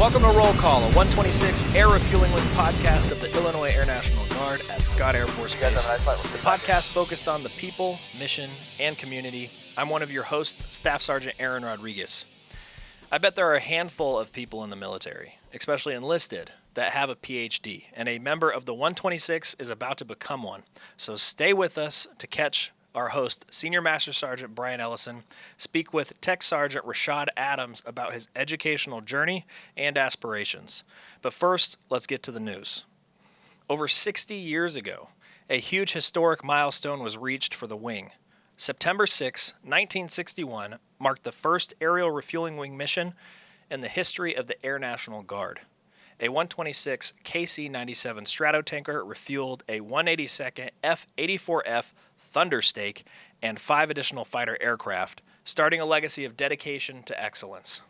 Welcome to Roll Call, a 126 Air Refueling Link podcast of the Illinois Air National Guard at Scott Air Force Base. The podcast focused on the people, mission, and community. I'm one of your hosts, Staff Sergeant Aaron Rodriguez. I bet there are a handful of people in the military, especially enlisted, that have a PhD, and a member of the 126 is about to become one. So stay with us to catch our host, Senior Master Sergeant Brian Ellison, speak with Tech Sgt. Rashaad Adams about his educational journey and aspirations. But first, let's get to the news. Over 60 years ago, a huge historic milestone was reached for the wing. September 6, 1961, marked the first aerial refueling wing mission in the history of the Air National Guard. A 126 KC-97 Stratotanker refueled a 182nd F-84F Thunderstake and 5 additional fighter aircraft, starting a legacy of dedication to excellence.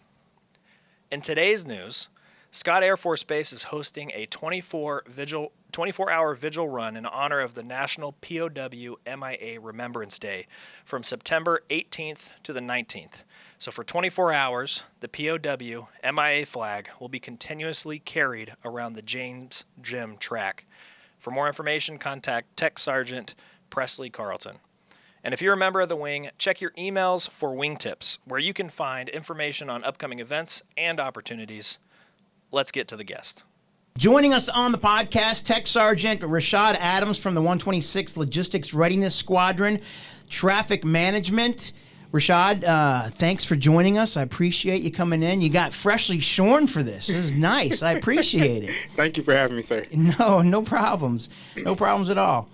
In today's news, Scott Air Force Base is hosting a 24-hour vigil run in honor of the National POW MIA Remembrance Day from September 18th to the 19th. So for 24 hours, the POW MIA flag will be continuously carried around the James Gym track. For more information, contact Tech Sgt. Presley Carlton. And if you're a member of the wing, check your emails for wing tips, where you can find information on upcoming events and opportunities. Let's get to the guest. Joining us on the podcast, Tech Sergeant Rashaad Adams from the 126 Logistics Readiness Squadron, Traffic Management. Rashaad, thanks for joining us. I appreciate you coming in. You got freshly shorn for this. This is nice. I appreciate it. Thank you for having me, sir. No problems. No problems at all.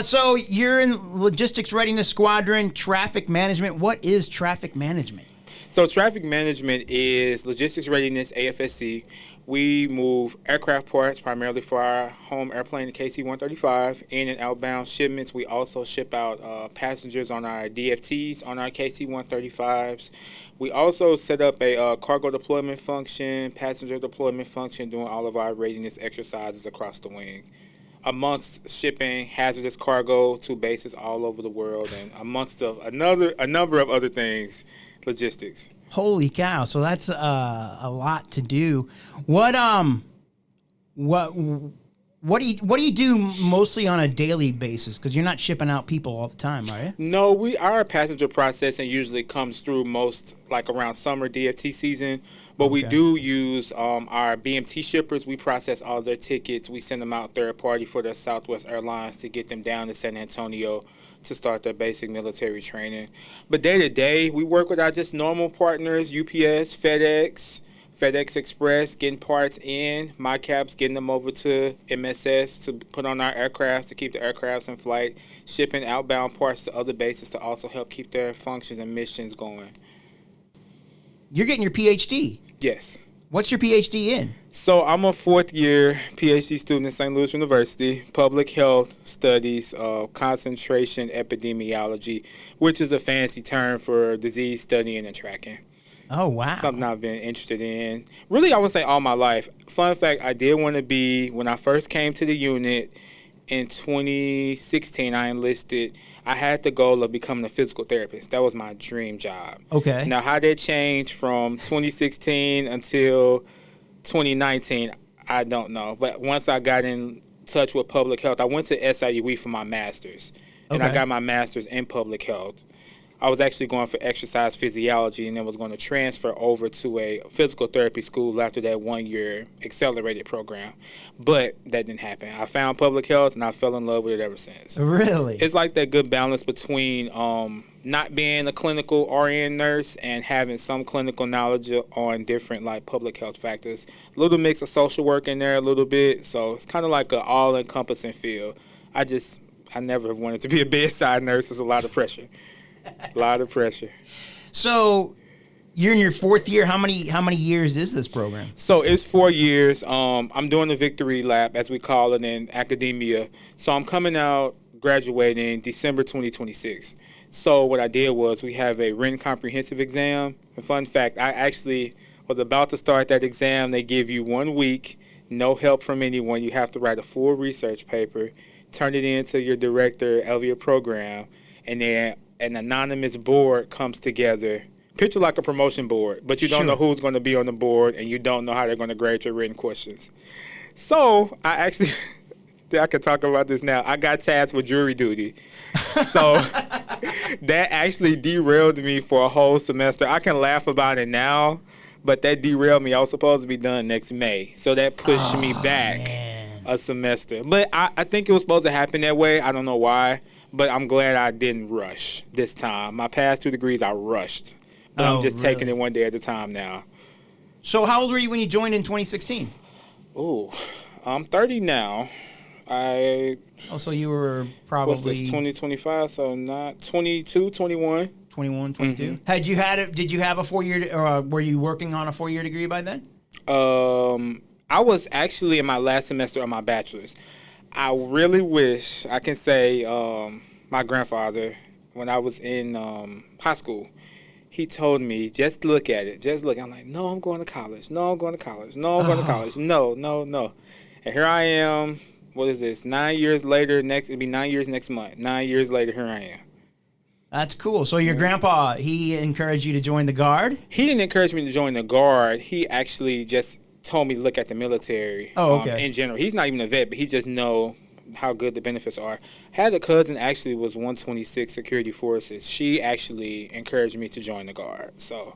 So you're in Logistics Readiness Squadron, Traffic Management. What is traffic management? So traffic management is Logistics Readiness, AFSC. We move aircraft parts primarily for our home airplane, the KC-135, in and outbound shipments. We also ship out passengers on our DFTs on our KC-135s. We also set up a cargo deployment function, passenger deployment function, doing all of our readiness exercises across the wing, amongst shipping hazardous cargo to bases all over the world, and amongst a number of other things, logistics. Holy cow! So that's a lot to do. What do you do mostly on a daily basis? Because you're not shipping out people all the time, are you? No, our passenger processing usually comes through most like around summer DFT season. But Okay. we do use our BMT shippers. We process all their tickets. We send them out third party for the Southwest Airlines to get them down to San Antonio to start their basic military training. But day to day, we work with our just normal partners, UPS, FedEx Express, getting parts in, my caps, getting them over to MSS to put on our aircraft to keep the aircrafts in flight, shipping outbound parts to other bases to also help keep their functions and missions going. You're getting your PhD. Yes. What's your PhD in? So I'm a fourth-year PhD student at St. Louis University, public health studies, concentration epidemiology, which is a fancy term for disease studying and tracking. Oh, wow. Something I've been interested in. Really, I would say all my life. Fun fact, I did want to be, when I first came to the unit in 2016, I enlisted, I had the goal of becoming a physical therapist. That was my dream job. Okay. Now, how that changed from 2016 until 2019, I don't know. But once I got in touch with public health, I went to SIUE for my master's. And I Okay. got my master's in public health. I was actually going for exercise physiology and then was going to transfer over to a physical therapy school after that 1-year accelerated program. But that didn't happen. I found public health and I fell in love with it ever since. Really? It's like that good balance between not being a clinical RN nurse and having some clinical knowledge on different like public health factors. A little mix of social work in there a little bit. So it's kind of like an all-encompassing field. I never wanted to be a bedside nurse. It's a lot of pressure. A lot of pressure. So you're in your fourth year. How many years is this program? So it's 4 years. I'm doing the victory lap, as we call it in academia. So I'm coming out, graduating December 2026. So what I did was we have a written comprehensive exam. A fun fact, I actually was about to start that exam. They give you 1 week, no help from anyone. You have to write a full research paper, turn it in to your director of your program, and then an anonymous board comes together Picture like a promotion board, but you don't know who's going to be on the board, and you don't know how they're going to grade your written questions. So I actually, I can talk about this now. I got tasked with jury duty. So that actually derailed me for a whole semester. I can laugh about it now, but that derailed me. I was supposed to be done next May. So that pushed me back a semester. But I think it was supposed to happen that way. I don't know why, but I'm glad I didn't rush this time. My past 2 degrees, I rushed. But I'm just taking it one day at a time now. So how old were you when you joined in 2016? Oh, I'm 30 now. So you were probably... What's this, 2025? So not 22, 21. 21, 22. Mm-hmm. Did you have a 4-year, or were you working on a 4-year degree by then? I was actually in my last semester of my bachelor's. I really wish I can say my grandfather, when I was in high school, he told me, just look at it. Just look. I'm like, no, I'm going to college. No, I'm going to college. No, I'm going to college. No. And here I am. What is this? 9 years later, it'll be 9 years next month. 9 years later, here I am. That's cool. So your grandpa, he encouraged you to join the Guard? He didn't encourage me to join the Guard. He actually just told me to look at the military in general. He's not even a vet, but he just know how good the benefits are. Had a cousin actually was 126 Security Forces. She actually encouraged me to join the Guard. So,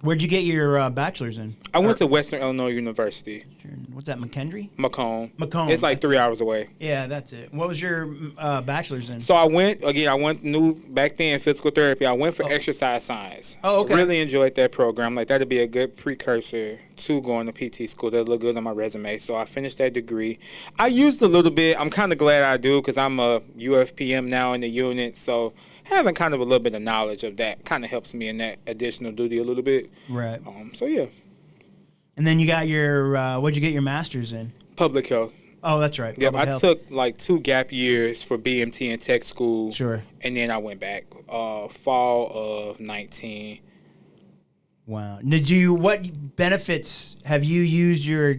where'd you get your bachelor's in? I went to Western Illinois University. What's that, McKendree? Macomb. It's like 3 hours away. Yeah, that's it. What was your bachelor's in? So I went back then, physical therapy. I went for exercise science. Oh, okay. I really enjoyed that program. Like, that'd be a good precursor to going to PT school. That'd look good on my resume. So I finished that degree. I used a little bit. I'm kind of glad I do, because I'm a UFPM now in the unit. So having kind of a little bit of knowledge of that kind of helps me in that additional duty a little bit. Right. So, yeah. And then you got your, what'd you get your master's in? Public health. Oh, that's right. Yep, I took like 2 gap years for BMT and tech school. Sure. And then I went back fall of 19. Wow. What benefits have you used your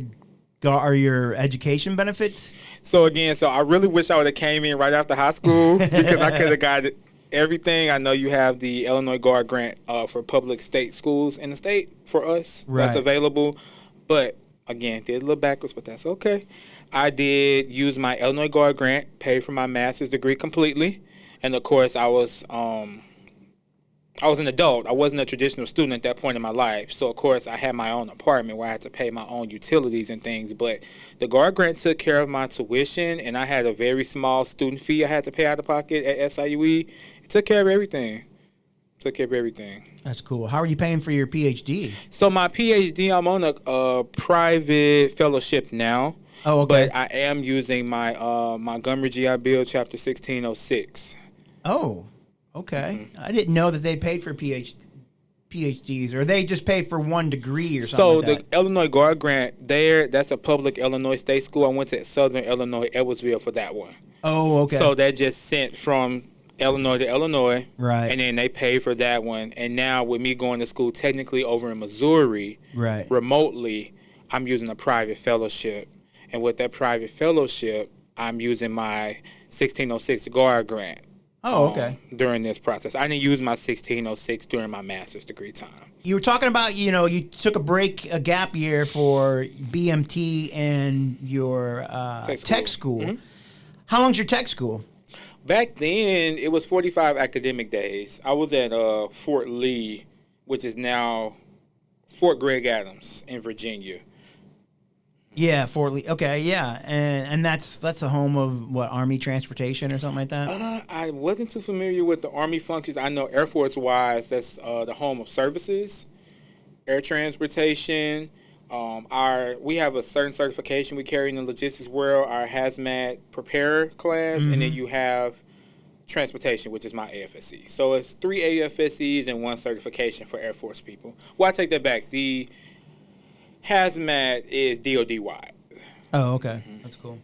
education benefits? So I really wish I would have came in right after high school, because I could have got everything. I know you have the Illinois Guard grant for public state schools in the state for us. Right. That's available. But again, did a little backwards, but that's okay. I did use my Illinois Guard grant, paid for my master's degree completely. And of course, I was an adult. I wasn't a traditional student at that point in my life. So, of course, I had my own apartment where I had to pay my own utilities and things. But the Guard grant took care of my tuition, and I had a very small student fee I had to pay out of pocket at SIUE. It took care of everything. That's cool. How are you paying for your PhD? So my PhD, I'm on a private fellowship now. Oh, okay. But I am using my Montgomery GI Bill, Chapter 1606. Oh, okay. Mm-hmm. I didn't know that they paid for PhDs, or they just pay for 1 degree or something like that. So the Illinois Guard grant that's a public Illinois state school. I went to Southern Illinois, Edwardsville for that one. Oh, okay. So that just sent from Illinois to Illinois. Right. And then they paid for that one. And now with me going to school technically over in Missouri, right, remotely, I'm using a private fellowship. And with that private fellowship, I'm using my 1606 Guard grant. Oh, okay. During this process. I didn't use my 1606 during my master's degree time. You were talking about, you took a gap year for BMT and your tech school. Mm-hmm. How long's your tech school? Back then, it was 45 academic days. I was at Fort Lee, which is now Fort Greg Adams in Virginia. Yeah, Fort Lee. Okay, yeah, and that's the home of what, Army transportation or something like that. I wasn't too familiar with the Army functions. I know Air Force wise, that's the home of services, air transportation. We have a certain certification we carry in the logistics world, our hazmat preparer class, mm-hmm. and then you have transportation, which is my AFSC. So it's 3 AFSCs and 1 certification for Air Force people. Well, I take that back. The hazmat is DOD wide. Oh, okay. Mm-hmm. That's cool.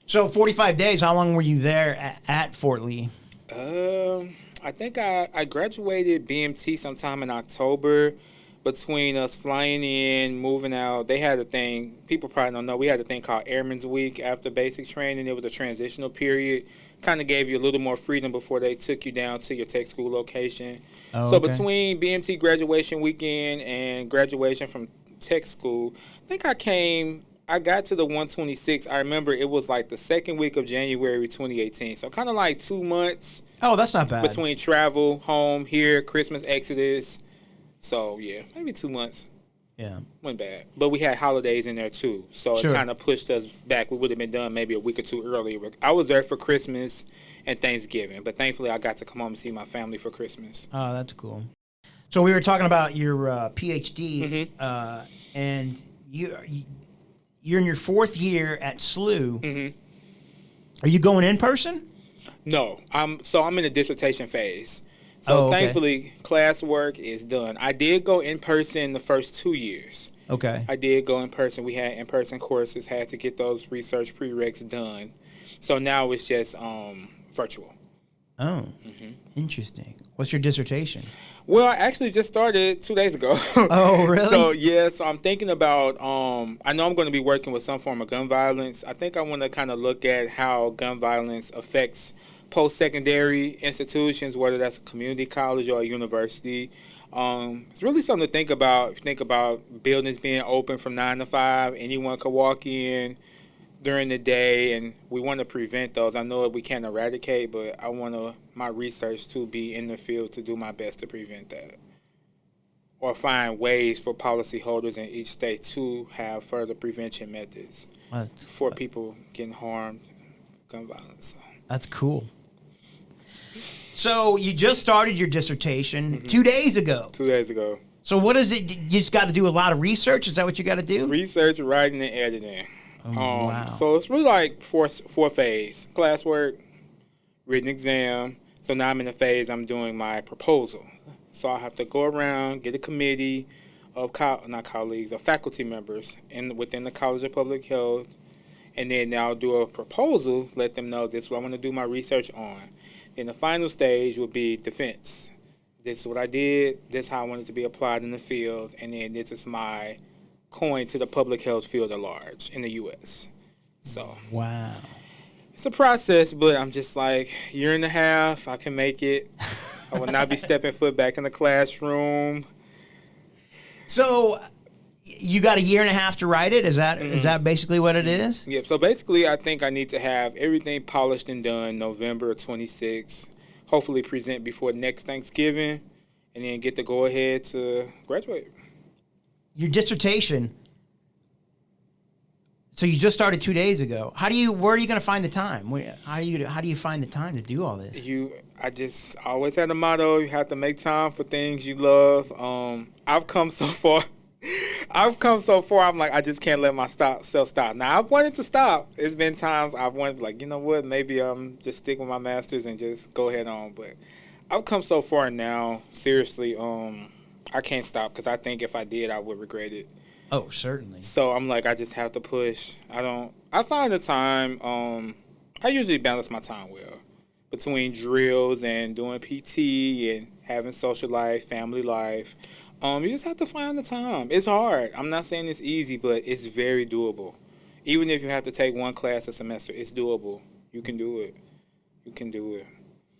So 45 days, how long were you there at Fort Lee? I think I graduated BMT sometime in October. between us flying in, moving out, they had a thing, people probably don't know, we had a thing called Airman's Week after basic training. It was a transitional period. Kind of gave you a little more freedom before they took you down to your tech school location. So between BMT graduation weekend and graduation from tech school, I think I got to the 126. I remember it was like the second week of January 2018. So kind of like 2 months. Oh, that's not bad. Between travel, home, here, Christmas, Exodus. So, yeah, maybe 2 months. Yeah. Wasn't bad. But we had holidays in there, too. So it kind of pushed us back. We would have been done maybe a week or two earlier. I was there for Christmas and Thanksgiving. But thankfully, I got to come home and see my family for Christmas. Oh, that's cool. So we were talking about your PhD, and you're in your 4th year at SLU. Are you going in person? No. I'm in the dissertation phase. So thankfully, classwork is done. I did go in person the first 2 years. Okay. I did go in person. We had in-person courses, had to get those research prereqs done. So now it's just virtual. Oh, interesting. What's your dissertation? Well, I actually just started 2 days ago. Oh, really? So I'm thinking about, I know I'm going to be working with some form of gun violence. I think I want to kind of look at how gun violence affects post-secondary institutions, whether that's a community college or a university. It's really something to think about. If you think about buildings being open from 9 to 5, anyone could walk in during the day, and we want to prevent those. I know we can't eradicate, but I want my research to be in the field to do my best to prevent that, or find ways for policyholders in each state to have further prevention methods for people getting harmed, gun violence. That's cool. So you just started your dissertation 2 days ago. 2 days ago. So what is it? You just got to do a lot of research? Is that what you got to do? Research, writing, and editing. Wow. So it's really like four phase: classwork, written exam. So now I'm in the phase I'm doing my proposal. So I have to go around, get a committee of faculty members within the College of Public Health, and then I'll do a proposal, let them know this is what I want to do my research on. Then the final stage will be defense. This is what I did, this is how I want it to be applied in the field, and then this is my coin to the public health field at large in the U.S. So wow. It's a process, but I'm just like, year and a half, I can make it. I will not be stepping foot back in the classroom. So you got a year and a half to write it? Is that basically what it is? Yep. So basically, I think I need to have everything polished and done November 26th. Hopefully present before next Thanksgiving, and then get the go-ahead to graduate. Your dissertation, so you just started 2 days ago. Where are you going to find the time? How do you find the time to do all this? I just always had a motto: you have to make time for things you love. I've come so far. I'm like, I just can't let myself stop. Now, I've wanted to stop. It's been times I've wanted, like, you know what, maybe just stick with my master's and just go head on. But I've come so far now, seriously, I can't stop, because I think if I did, I would regret it. Oh, certainly. So I'm like, I just have to push. I find the time, I usually balance my time well between drills and doing PT and having social life, family life. You just have to find the time. It's hard. I'm not saying it's easy, but it's very doable. Even if you have to take one class a semester, it's doable. You can do it. You can do it.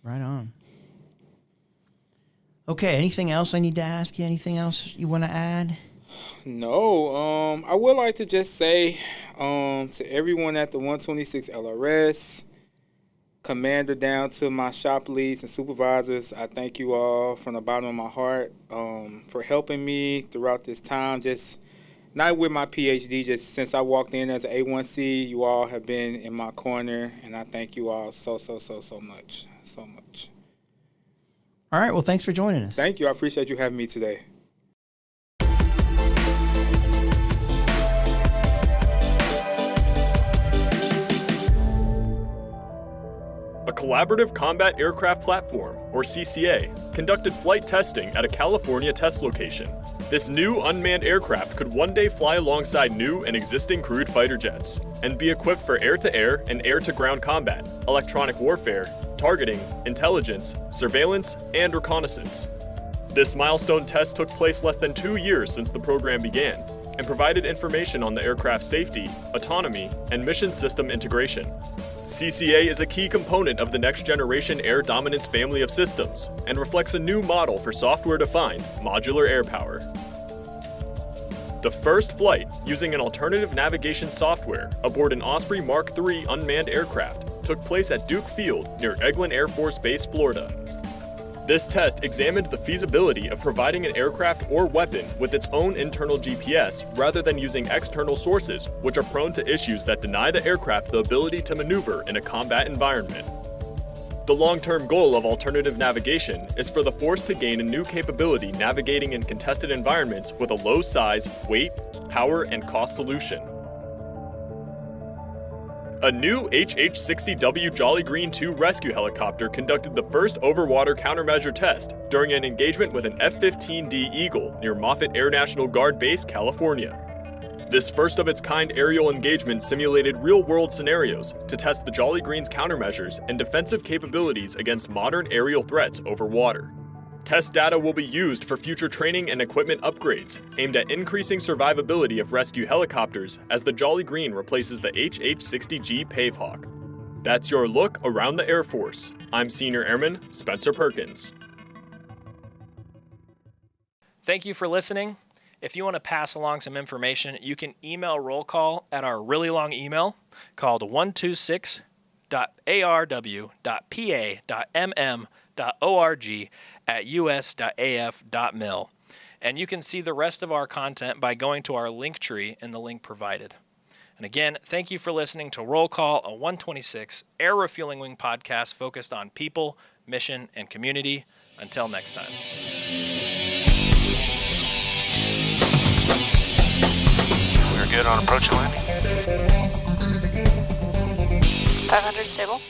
Right on. Okay, anything else I need to ask you? Anything else you want to add? No. I would like to just say to everyone at the 126 LRS, commander down to my shop leads and supervisors, I thank you all from the bottom of my heart for helping me throughout this time. Just not with my PhD, just since I walked in as an A1C, you all have been in my corner, and I thank you all so much. So much. All right, well, thanks for joining us. Thank you. I appreciate you having me today. A collaborative combat aircraft platform, or CCA, conducted flight testing at a California test location. This new unmanned aircraft could one day fly alongside new and existing crewed fighter jets and be equipped for air-to-air and air-to-ground combat, electronic warfare, targeting, intelligence, surveillance, and reconnaissance. This milestone test took place less than 2 years since the program began and provided information on the aircraft's safety, autonomy, and mission system integration. CCA is a key component of the next-generation air dominance family of systems and reflects a new model for software-defined modular air power. The first flight using an alternative navigation software aboard an Osprey Mark III unmanned aircraft took place at Duke Field near Eglin Air Force Base, Florida. This test examined the feasibility of providing an aircraft or weapon with its own internal GPS rather than using external sources, which are prone to issues that deny the aircraft the ability to maneuver in a combat environment. The long-term goal of alternative navigation is for the force to gain a new capability navigating in contested environments with a low size, weight, power, and cost solution. A new HH-60W Jolly Green II rescue helicopter conducted the first overwater countermeasure test during an engagement with an F-15D Eagle near Moffett Air National Guard Base, California. This first-of-its-kind aerial engagement simulated real-world scenarios to test the Jolly Green's countermeasures and defensive capabilities against modern aerial threats over water. Test data will be used for future training and equipment upgrades, aimed at increasing survivability of rescue helicopters as the Jolly Green replaces the HH-60G Pavehawk. That's your look around the Air Force. I'm Senior Airman Spencer Perkins. Thank you for listening. If you want to pass along some information, you can email roll call at our really long email called 126.arw.pa.mm.org@us.af.mil. And you can see the rest of our content by going to our link tree in the link provided. And again, thank you for listening to Roll Call, a 126 Air Refueling Wing podcast focused on people, mission, and community. Until next time. We're good on approach and landing. 500 stable.